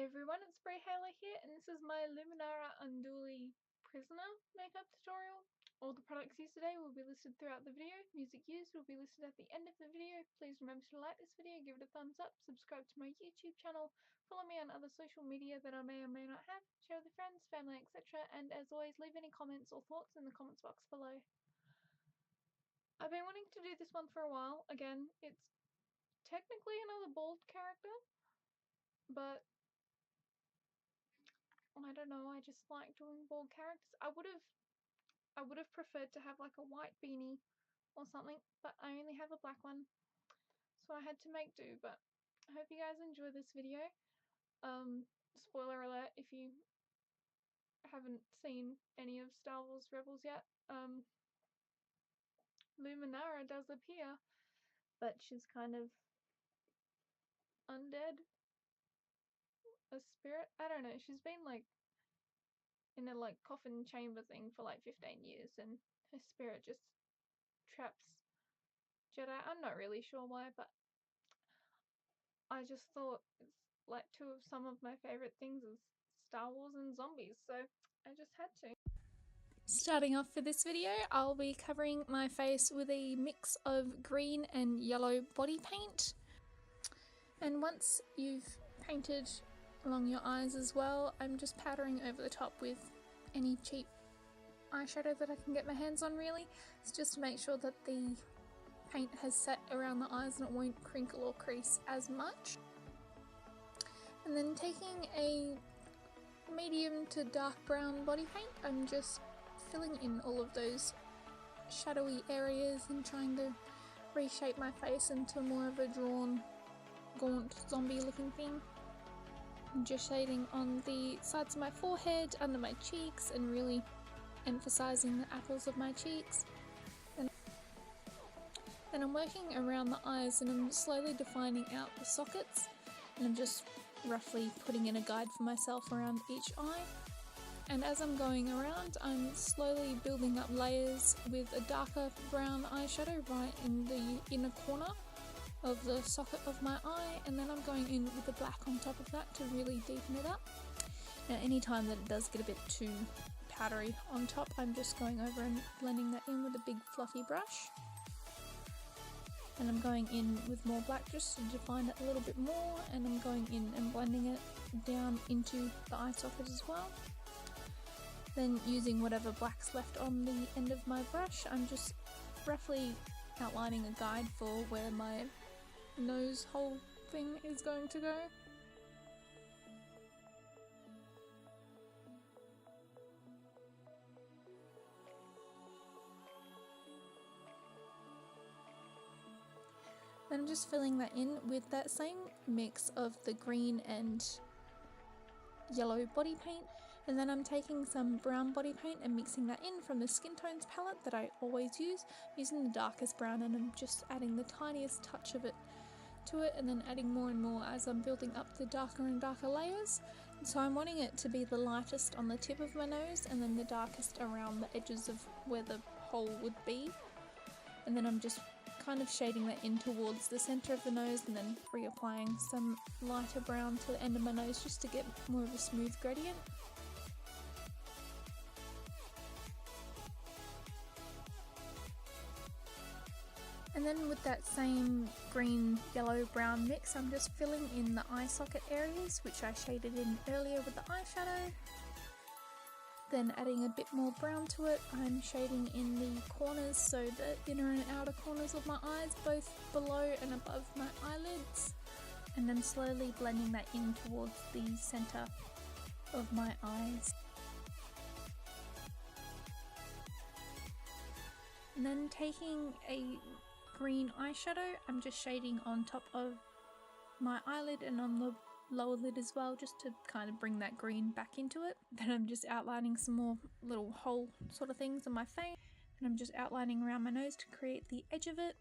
everyone, it's Halo here, and this is my Luminara Unduli Prisoner makeup tutorial. All the products used today will be listed throughout the video. Music used will be listed at the end of the video. Please remember to like this video, give it a thumbs up, subscribe to my YouTube channel, follow me on other social media that I may or may not have, share with friends, family, etc. And as always, leave any comments or thoughts in the comments box below. I've been wanting to do this one for a while. Again, it's technically another bald character, but I don't know, I just like doing bald characters. I would have preferred to have like a white beanie or something, but I only have a black one, so I had to make do. But I hope you guys enjoy this video. Spoiler alert if you haven't seen any of Star Wars Rebels yet. Luminara does appear, but she's kind of undead. A spirit? I don't know, she's been like in a like coffin chamber thing for like 15 years, and her spirit just traps Jedi. I'm not really sure why, but I just thought it's like two of some of my favorite things is Star Wars and zombies, so I just had to. Starting off for this video, I'll be covering my face with a mix of green and yellow body paint. And once you've painted along your eyes as well, I'm just powdering over the top with any cheap eyeshadow that I can get my hands on, really. It's just to make sure that the paint has set around the eyes and it won't crinkle or crease as much. And then taking a medium to dark brown body paint, I'm just filling in all of those shadowy areas and trying to reshape my face into more of a drawn, gaunt, zombie looking thing. I'm just shading on the sides of my forehead, under my cheeks, and really emphasizing the apples of my cheeks. And I'm working around the eyes and I'm slowly defining out the sockets, and I'm just roughly putting in a guide for myself around each eye. And as I'm going around, I'm slowly building up layers with a darker brown eyeshadow right in the inner corner of the socket of my eye, and then I'm going in with the black on top of that to really deepen it up. Now anytime that it does get a bit too powdery on top, I'm just going over and blending that in with a big fluffy brush. And I'm going in with more black just to define it a little bit more, and I'm going in and blending it down into the eye socket as well. Then using whatever black's left on the end of my brush, I'm just roughly outlining a guide for where my nose hole thing is going to go. Then I'm just filling that in with that same mix of the green and yellow body paint, and then I'm taking some brown body paint and mixing that in from the Skin Tones palette that I always use, using the darkest brown, and I'm just adding the tiniest touch of it to it, and then adding more and more as I'm building up the darker and darker layers. And so I'm wanting it to be the lightest on the tip of my nose and then the darkest around the edges of where the hole would be, and then I'm just kind of shading that in towards the center of the nose, and then reapplying some lighter brown to the end of my nose just to get more of a smooth gradient. And then with that same green, yellow, brown mix, I'm just filling in the eye socket areas which I shaded in earlier with the eyeshadow. Then adding a bit more brown to it, I'm shading in the corners, so the inner and outer corners of my eyes, both below and above my eyelids. And then slowly blending that in towards the center of my eyes. And then taking a green eyeshadow, I'm just shading on top of my eyelid and on the lower lid as well, just to kind of bring that green back into it. Then I'm just outlining some more little hole sort of things on my face, and I'm just outlining around my nose to create the edge of it.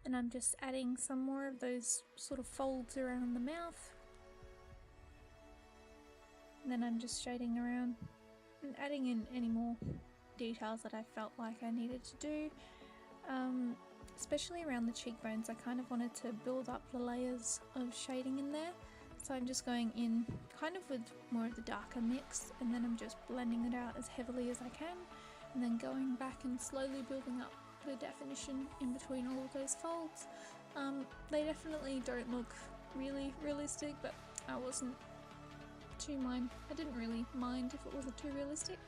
And I'm just adding some more of those sort of folds around the mouth. And then I'm just shading around and adding in any more details that I felt like I needed to do. Especially around the cheekbones, I kind of wanted to build up the layers of shading in there. So I'm just going in kind of with more of the darker mix, and then I'm just blending it out as heavily as I can, and then going back and slowly building up the definition in between all of those folds. They definitely don't look really realistic, but I didn't really mind if it wasn't too realistic.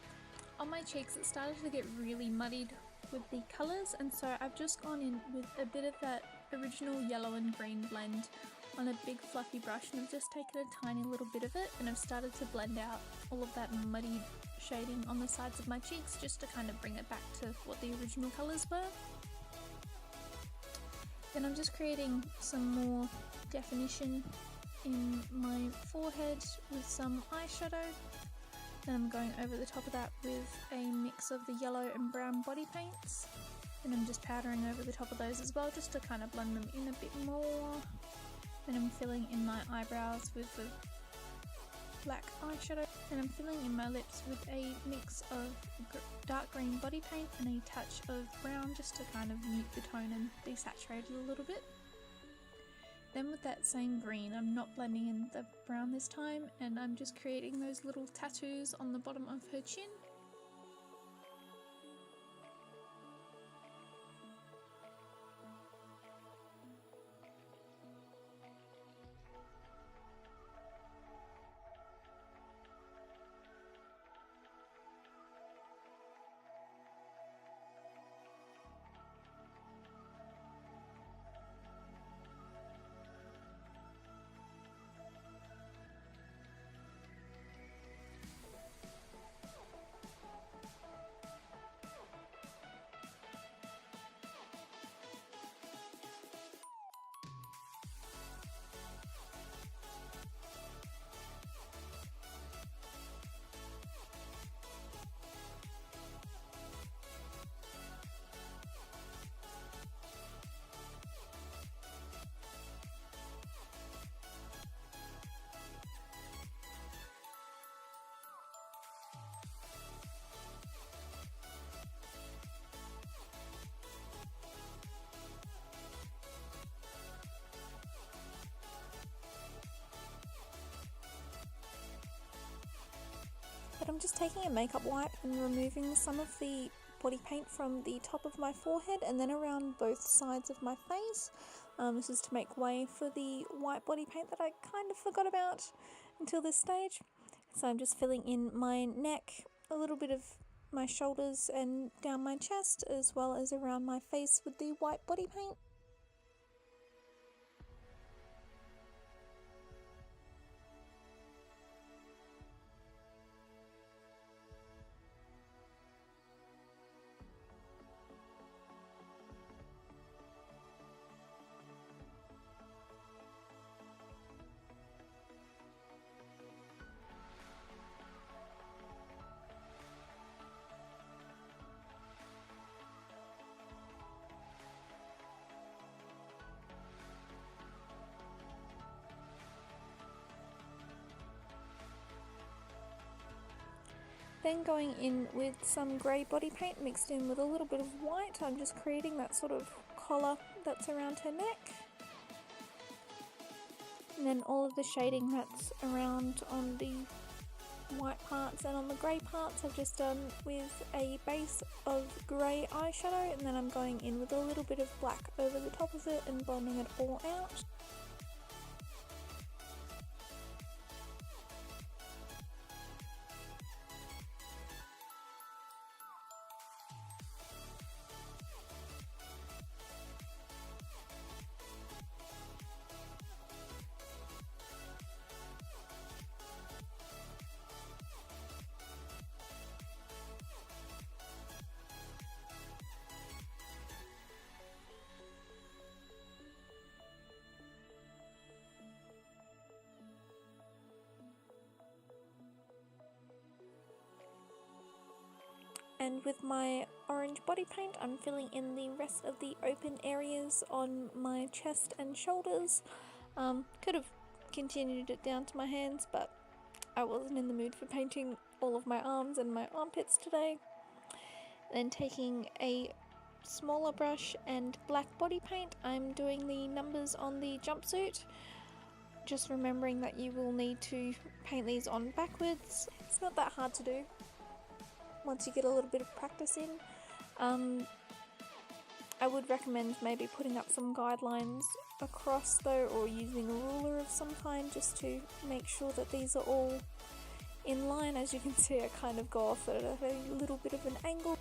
On my cheeks it started to get really muddied with the colours, and so I've just gone in with a bit of that original yellow and green blend on a big fluffy brush, and I've just taken a tiny little bit of it and I've started to blend out all of that muddied shading on the sides of my cheeks just to kind of bring it back to what the original colours were. Then I'm just creating some more definition in my forehead with some eyeshadow. Then I'm going over the top of that with a mix of the yellow and brown body paints, and I'm just powdering over the top of those as well just to kind of blend them in a bit more. Then I'm filling in my eyebrows with the black eyeshadow, and I'm filling in my lips with a mix of dark green body paint and a touch of brown just to kind of mute the tone and desaturate it a little bit. Then with that same green, I'm not blending in the brown this time, and I'm just creating those little tattoos on the bottom of her chin. But I'm just taking a makeup wipe and removing some of the body paint from the top of my forehead and then around both sides of my face. This is to make way for the white body paint that I kind of forgot about until this stage. So I'm just filling in my neck, a little bit of my shoulders and down my chest, as well as around my face with the white body paint. Then going in with some grey body paint mixed in with a little bit of white, I'm just creating that sort of collar that's around her neck. And then all of the shading that's around on the white parts and on the grey parts I've just done with a base of grey eyeshadow, and then I'm going in with a little bit of black over the top of it and blending it all out. And with my orange body paint, I'm filling in the rest of the open areas on my chest and shoulders. Could have continued it down to my hands, but I wasn't in the mood for painting all of my arms and my armpits today. Then taking a smaller brush and black body paint, I'm doing the numbers on the jumpsuit, just remembering that you will need to paint these on backwards. It's not that hard to do once you get a little bit of practice in. I would recommend maybe putting up some guidelines across though, or using a ruler of some kind just to make sure that these are all in line. As you can see, I kind of go off at a little bit of an angle.